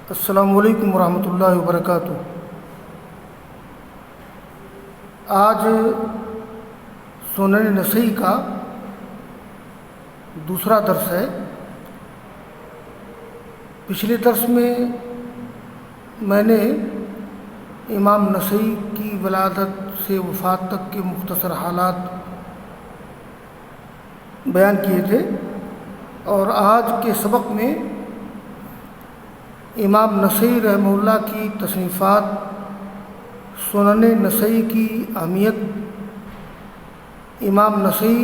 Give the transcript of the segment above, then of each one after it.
السلام علیکم ورحمۃ اللہ وبرکاتہ۔ آج سنن نسائی کا دوسرا درس ہے۔ پچھلے درس میں میں نے امام نسائی کی ولادت سے وفات تک کے مختصر حالات بیان کیے تھے، اور آج کے سبق میں امام نسائی رحمہ اللہ کی تصنیفات، سنن نسائی کی اہمیت، امام نسائی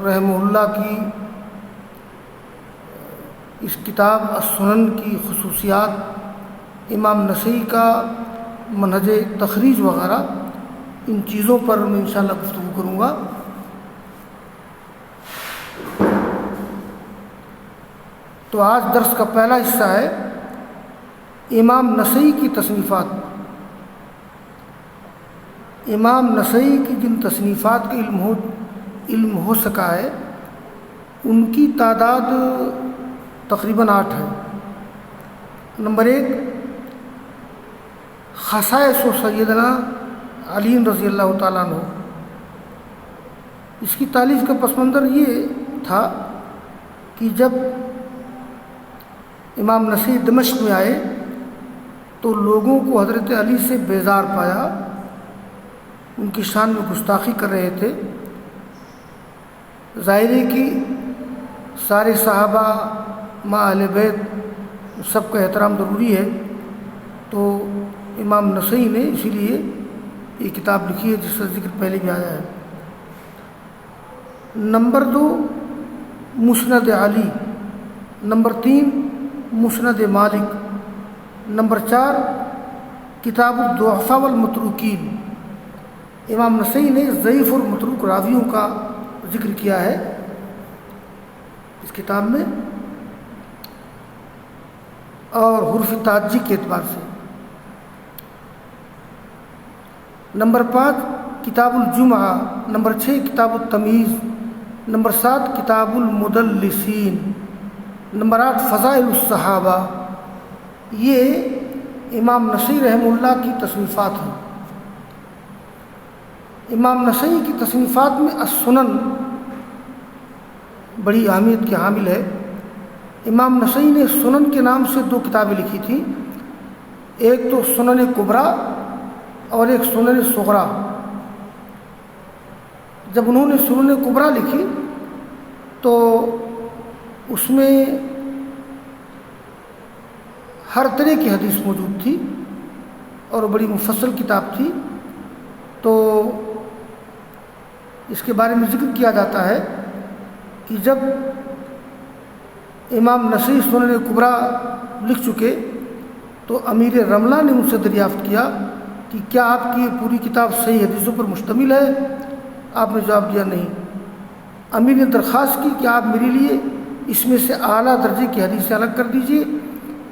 رحمہ اللہ کی اس کتاب السنن کی خصوصیات، امام نسائی کا منہج تخریج وغیرہ، ان چیزوں پر میں انشاءاللہ گفتگو کروں گا۔ تو آج درس کا پہلا حصہ ہے امام نسائی کی تصنیفات۔ امام نسائی کی جن تصنیفات کا علم ہو سکا ہے، ان کی تعداد تقریباً 8 ہے۔ نمبر 1، خصائص و سیدنا علی رضی اللہ تعالیٰ عنہ۔ اس کی تالیف کا پس منظر یہ تھا کہ جب امام نسائی دمشق میں آئے تو لوگوں کو حضرت علی سے بیزار پایا، ان کی شان میں گستاخی کر رہے تھے۔ ظاہر ہے کہ سارے صحابہ مع اہل بیت سب کا احترام ضروری ہے، تو امام نسائی نے اسی لیے یہ کتاب لکھی ہے جس کا ذکر پہلے بھی آیا ہے۔ نمبر 2، مسند علی۔ نمبر 3، مسند مالک۔ نمبر 4، کتاب الضعفاء والمتروکین۔ امام نسائی نے ضعیف اور متروک راویوں کا ذکر کیا ہے اس کتاب میں، اور حروف تعجی کے اعتبار سے۔ نمبر 5، کتاب الجمعہ۔ نمبر 6، کتاب التمیز۔ نمبر 7، کتاب المدلسین۔ نمبر 8، فضائل الصحابہ۔ یہ امام نسائی رحمہ اللہ کی تصنیفات ہیں۔ امام نسائی کی تصنیفات میں السنن بڑی اہمیت کی حامل ہے۔ امام نسائی نے سنن کے نام سے 2 کتابیں لکھی تھیں، ایک تو سنن کبریٰ اور ایک سنن صغریٰ۔ جب انہوں نے سنن کبریٰ لکھی تو اس میں ہر طرح کی حدیث موجود تھی اور بڑی مفصل کتاب تھی۔ تو اس کے بارے میں ذکر کیا جاتا ہے کہ جب امام نسائی سنن کبریٰ لکھ چکے تو امیر رملہ نے ان سے دریافت کیا کہ کیا آپ کی یہ پوری کتاب صحیح حدیثوں پر مشتمل ہے؟ آپ نے جواب دیا نہیں۔ امیر نے درخواست کی کہ آپ میرے لیے اس میں سے اعلیٰ درجے کی حدیثیں الگ کر دیجئے۔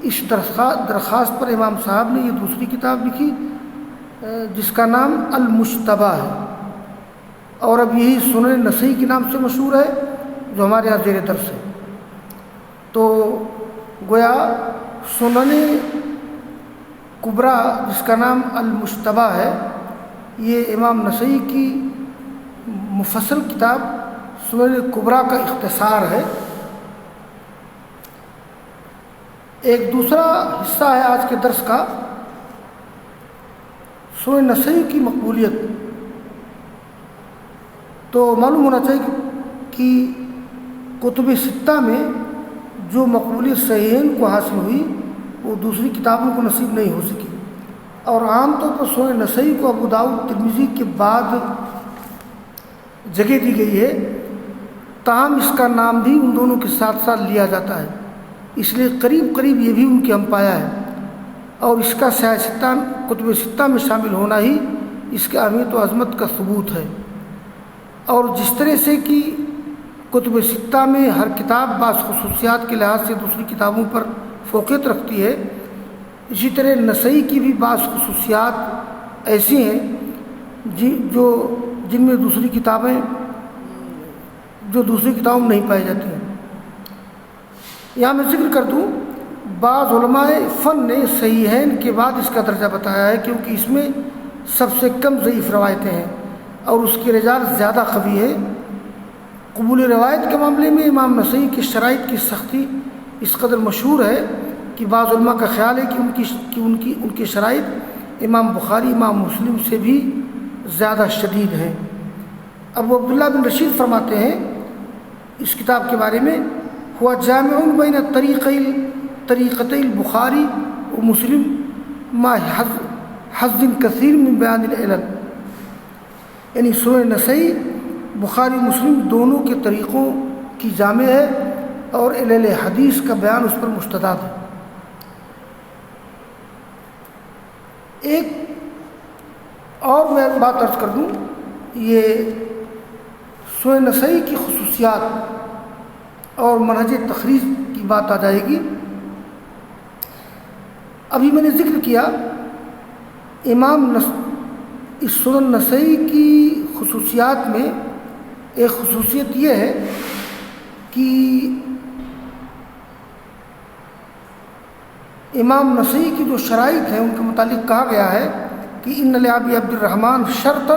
اس درخواست پر امام صاحب نے یہ دوسری کتاب لکھی جس کا نام المجتبیٰ ہے، اور اب یہی سنن نسائی کے نام سے مشہور ہے جو ہمارے یہاں زیر درس ہے۔ تو گویا سنن کبریٰ جس کا نام المجتبیٰ ہے، یہ امام نسائی کی مفصل کتاب سنن کبریٰ کا اختصار ہے۔ ایک دوسرا حصہ ہے آج کے درس کا، سنن نسائی کی مقبولیت۔ تو معلوم ہونا چاہیے کہ کتب 6 میں جو مقبولیت صحیحین کو حاصل ہوئی وہ دوسری کتابوں کو نصیب نہیں ہو سکی، اور عام طور پر سنن نسائی کو ابو داؤد ترمذی کے بعد جگہ دی گئی ہے، تاہم اس کا نام بھی ان دونوں کے ساتھ ساتھ لیا جاتا ہے، اس لیے قریب قریب یہ بھی ان کے ہم پایا ہے، اور اس کا سیاستان کتب 6 میں شامل ہونا ہی اس کے اہمیت و عظمت کا ثبوت ہے۔ اور جس طرح سے کہ کتب 6 میں ہر کتاب بعض خصوصیات کے لحاظ سے دوسری کتابوں پر فوقیت رکھتی ہے، اسی طرح نسائی کی بھی بعض خصوصیات ایسی ہیں جن میں دوسری کتابوں میں نہیں پائی جاتی ہیں۔ یہاں میں ذکر کر دوں بعض علماء فن نے صحیحین کے بعد اس کا درجہ بتایا ہے، کیونکہ اس میں سب سے کم ضعیف روایتیں ہیں اور اس کی رجال زیادہ قوی ہے۔ قبول روایت کے معاملے میں امام نسائی کی شرائط کی سختی اس قدر مشہور ہے کہ بعض علماء کا خیال ہے کہ ان کی شرائط امام بخاری، امام مسلم سے بھی زیادہ شدید ہیں۔ ابو عبداللہ بن رشید فرماتے ہیں اس کتاب کے بارے میں، ہوا جامع بین طریقتي البخاری و مسلم ما حظ کثیر من بیان العلل، یعنی سنن نسائی بخاری مسلم دونوں کے طریقوں کی جامع ہے اور علل حدیث کا بیان اس پر مستند ہے۔ ایک اور میں بات عرض کر دوں، یہ سنن نسائی کی خصوصیات اور منہج تخریج کی بات آ جائے گی۔ ابھی میں نے ذکر کیا اس سنن نسائی کی خصوصیات میں ایک خصوصیت یہ ہے کہ امام نسائی کی جو شرائط ہیں ان کے متعلق کہا گیا ہے کہ ان لابی عبد الرحمن شرطا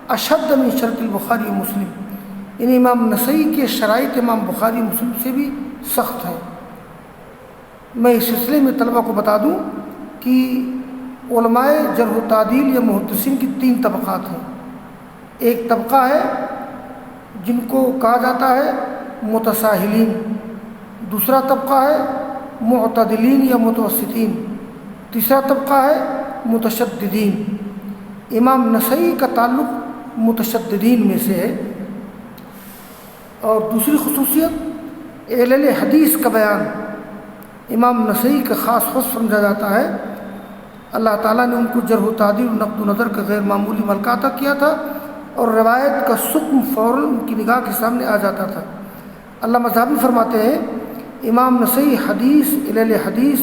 اشد من شرط البخاری و مسلم، یعنی امام نسائی کے شرائط امام بخاری مسلم سے بھی سخت ہیں۔ میں اس سلسلے میں طلبہ کو بتا دوں کہ علماء جرح و تعدیل یا محدثین کی 3 طبقات ہیں۔ ایک طبقہ ہے جن کو کہا جاتا ہے متساہلین، دوسرا طبقہ ہے معتدلین یا متوسطین، تیسرا طبقہ ہے متشددین۔ امام نسائی کا تعلق متشددین میں سے ہے۔ اور دوسری خصوصیت علل حدیث کا بیان امام نسائی کا خاص وصف سمجھا جاتا ہے۔ اللہ تعالیٰ نے ان کو جرح و تعدیل و نقد و نظر کا غیر معمولی ملکہ عطا کیا تھا اور روایت کا حکم فوراً ان کی نگاہ کے سامنے آ جاتا تھا۔ علامہ ذہبی فرماتے ہیں امام نسائی حدیث، علل حدیث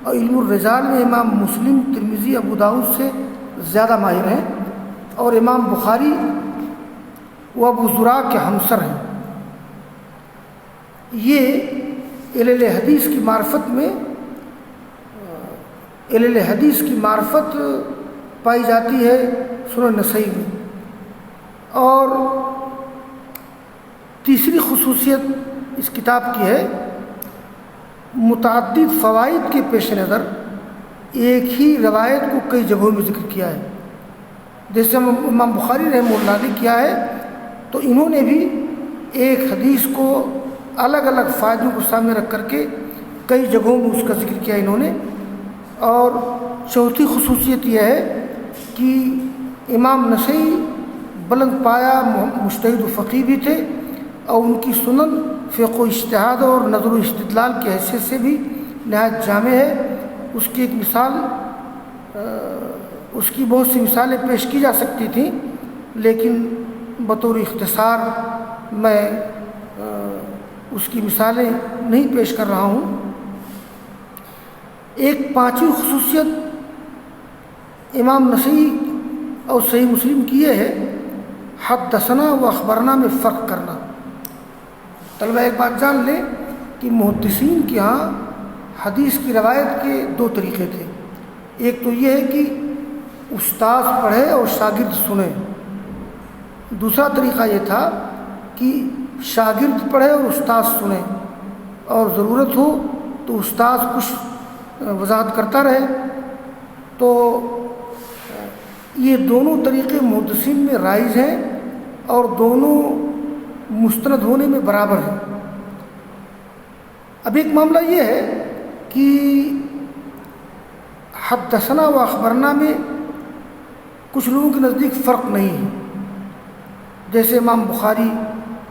اور علم الرجال میں امام مسلم، ترمذی، ابو داؤد سے زیادہ ماہر ہیں اور امام بخاری و ابو زرع کے ہمسر ہیں۔ یہ علل حدیث کی معرفت میں علل حدیث کی معرفت پائی جاتی ہے سنن نسائی میں۔ اور تیسری خصوصیت اس کتاب کی ہے متعدد فوائد کے پیش نظر ایک ہی روایت کو کئی جگہوں میں ذکر کیا ہے۔ جیسے امام بخاری رحمہ اللہ نے کیا ہے تو انہوں نے بھی ایک حدیث کو الگ الگ فائدوں کو سامنے رکھ کر کے کئی جگہوں میں اس کا ذکر کیا انہوں نے۔ اور چوتھی خصوصیت یہ ہے کہ امام نسائی بلند پایا مجتہد و فقیہ بھی تھے اور ان کی سنن فقہ و اجتہاد اور نظر و استدلال کی حیثیت سے بھی نہایت جامع ہے۔ اس کی ایک مثال اس کی بہت سی مثالیں پیش کی جا سکتی تھیں، لیکن بطور اختصار میں اس کی مثالیں نہیں پیش کر رہا ہوں۔ ایک پانچویں خصوصیت امام نسائی اور صحیح مسلم کی یہ ہے حدثنا و اخبرنا میں فرق کرنا۔ طلبہ ایک بات جان لیں کہ محدثین کے ہاں حدیث کی روایت کے 2 طریقے تھے۔ ایک تو یہ ہے کہ استاد پڑھے اور شاگرد سنے، دوسرا طریقہ یہ تھا کہ شاگرد پڑھے اور استاد سنے اور ضرورت ہو تو استاد کچھ وضاحت کرتا رہے۔ تو یہ دونوں طریقے محدثین میں رائج ہیں اور دونوں مستند ہونے میں برابر ہیں۔ اب ایک معاملہ یہ ہے کہ حدثنا و اخبرنا میں کچھ لوگوں کے نزدیک فرق نہیں ہے، جیسے امام بخاری،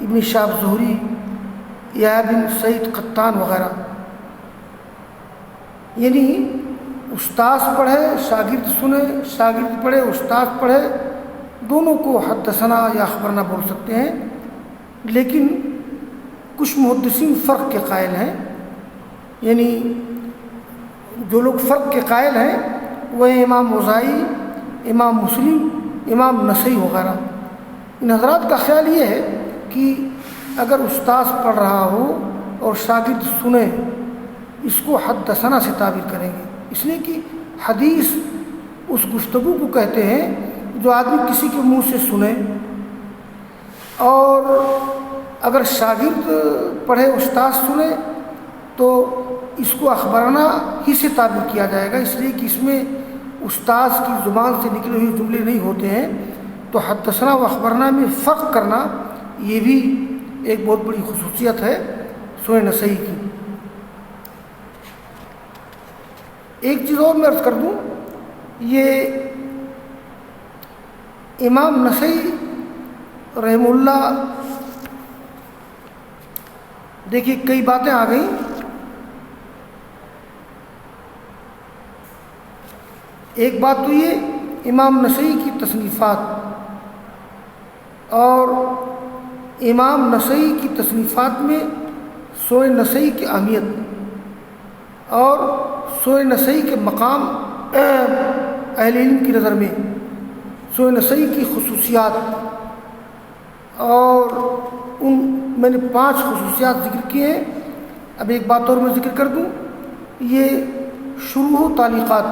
ابن شہاب زہری یا بن سعید قطان وغیرہ، یعنی استاذ پڑھے شاگرد سنے، شاگرد پڑھے استاد پڑھے، دونوں کو حدثنا یا اخبرنا بول سکتے ہیں۔ لیکن کچھ محدثین فرق کے قائل ہیں، یعنی جو لوگ فرق کے قائل ہیں وہ امام اوزاعی، امام مسلم، امام نسائی وغیرہ۔ ان حضرات کا خیال یہ ہے کہ اگر استاذ پڑھ رہا ہو اور شاگرد سنے، اس کو حدثنا سے تعبیر کریں گے، اس لیے کہ حدیث اس گفتگو کو کہتے ہیں جو آدمی کسی کے منہ سے سنے، اور اگر شاگرد پڑھے استاد سنے تو اس کو اخبرانہ ہی سے تعبیر کیا جائے گا، اس لیے کہ اس میں استاد کی زبان سے نکلے ہوئے جملے نہیں ہوتے ہیں۔ تو حدثنا و اخبرنا میں فرق کرنا یہ بھی ایک بہت بڑی خصوصیت ہے سنن نسائی کی۔ ایک چیز اور میں عرض کر دوں، یہ امام نسائی رحمہ اللہ، دیکھیے کئی باتیں آ گئیں۔ ایک بات تو یہ امام نسائی کی تصنیفات، اور امام نسائی کی تصنیفات میں سنن نسائی کی اہمیت اور سنن نسائی کے مقام اہل علم کی نظر میں، سنن نسائی کی خصوصیات، اور میں نے 5 خصوصیات ذکر کیے ہیں۔ اب ایک بات اور میں ذکر کر دوں، یہ شروع و تعلیقات۔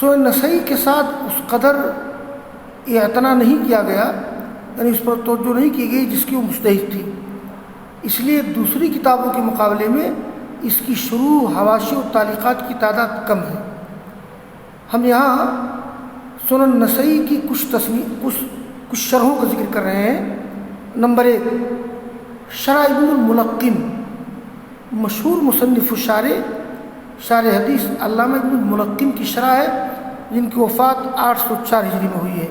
سنن نسائی کے ساتھ اس قدر اعتنا نہیں کیا گیا، یعنی اس پر توجہ نہیں کی گئی جس کی وہ مستحق تھی، اس لیے دوسری کتابوں کے مقابلے میں اس کی شروع، حواشی و تعلیقات کی تعداد کم ہے۔ ہم یہاں سنن نسائی کی کچھ شرحوں کا ذکر کر رہے ہیں۔ نمبر 1، شرح ابن الملقن، مشہور مصنف و شارح حدیث علامہ ابن الملقن کی شرح ہے، جن کی وفات 804 ہجری میں ہوئی ہے۔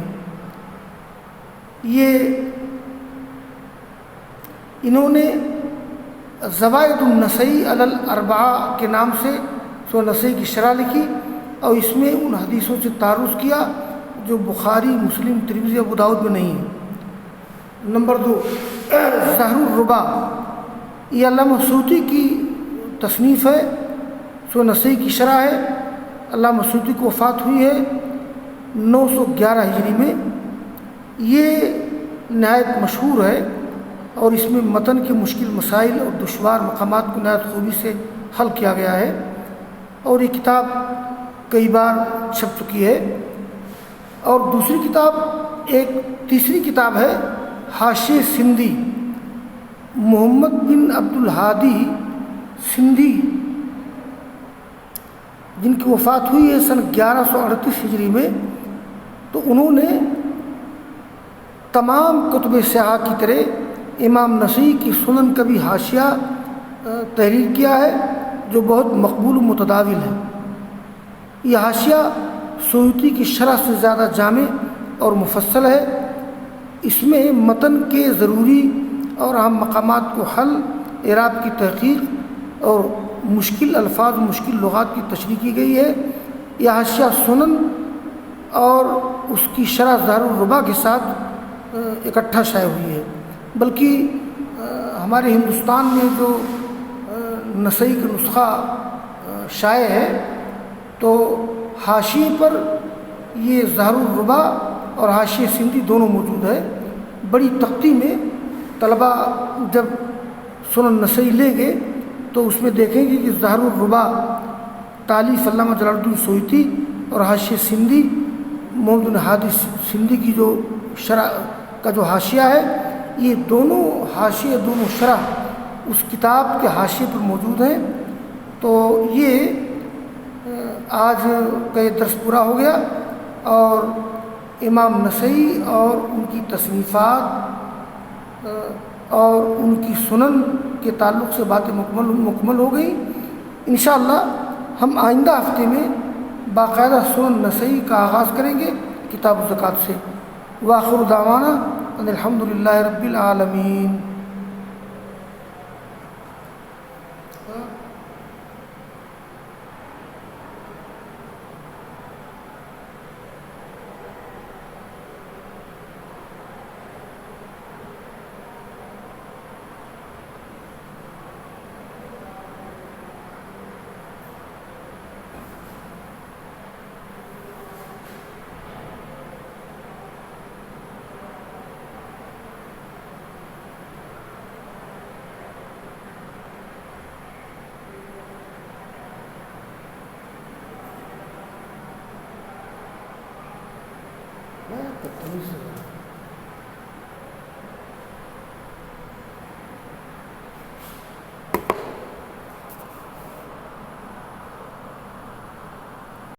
انہوں نے زوائد النسائی علی الاربعہ کے نام سے سنن نسائی کی شرح لکھی، اور اس میں ان حدیثوں سے تعارض کیا جو بخاری، مسلم، ترمذی، ابو داؤد میں نہیں ہیں۔ نمبر 2، زہر الربا، یہ علامہ سیوطی کی تصنیف ہے، سنن نسائی کی شرح ہے۔ علامہ سیوطی کو وفات ہوئی ہے 911 ہجری میں۔ یہ نہایت مشہور ہے، اور اس میں متن کے مشکل مسائل اور دشوار مقامات کو نہایت خوبی سے حل کیا گیا ہے، اور یہ کتاب کئی بار چھپ چکی ہے۔ اور دوسری کتاب، ایک تیسری کتاب ہے حاشیہ سندھی، محمد بن عبد الہادی سندھی، جن کی وفات ہوئی ہے سن 1138 ہجری میں۔ تو انہوں نے تمام کتب سیاح کی طرح امام نسائی کی سنن کا بھی حاشیہ تحریر کیا ہے، جو بہت مقبول و متداول ہے۔ یہ حاشیہ سیوطی کی شرح سے زیادہ جامع اور مفصل ہے۔ اس میں متن کے ضروری اور اہم مقامات کو حل، اعراب کی تحقیق اور مشکل الفاظ، مشکل لغات کی تشریح کی گئی ہے۔ یہ حاشیہ سنن اور اس کی شرح زہر الربا کے ساتھ اکٹھا شائع ہوئی ہے، بلکہ ہمارے ہندوستان میں جو نسائی کا نسخہ شائع ہے، تو حاشیے پر یہ زہر الربا اور حاشیہ سندھی دونوں موجود ہے۔ بڑی تختی میں طلبہ جب سنن نسائی لیں گے تو اس میں دیکھیں گے کہ زہر الربا تالیف علامہ جلال الدین سیوطی اور حاشیہ سندھی محمد بن ہادی سندھی کی جو شرح کا جو حاشیہ ہے، یہ دونوں حاشیے، دونوں شرح اس کتاب کے حاشیے پر موجود ہیں۔ تو یہ آج کا یہ درس پورا ہو گیا، اور امام نسائی اور ان کی تصنیفات اور ان کی سنن کے تعلق سے باتیں مکمل ہو گئی۔ انشاءاللہ ہم آئندہ ہفتے میں باقاعدہ سنن نسائی کا آغاز کریں گے کتاب الزکوٰۃ سے۔ وآخر دعوانا ان الحمدللہ رب العالمین۔ حدیث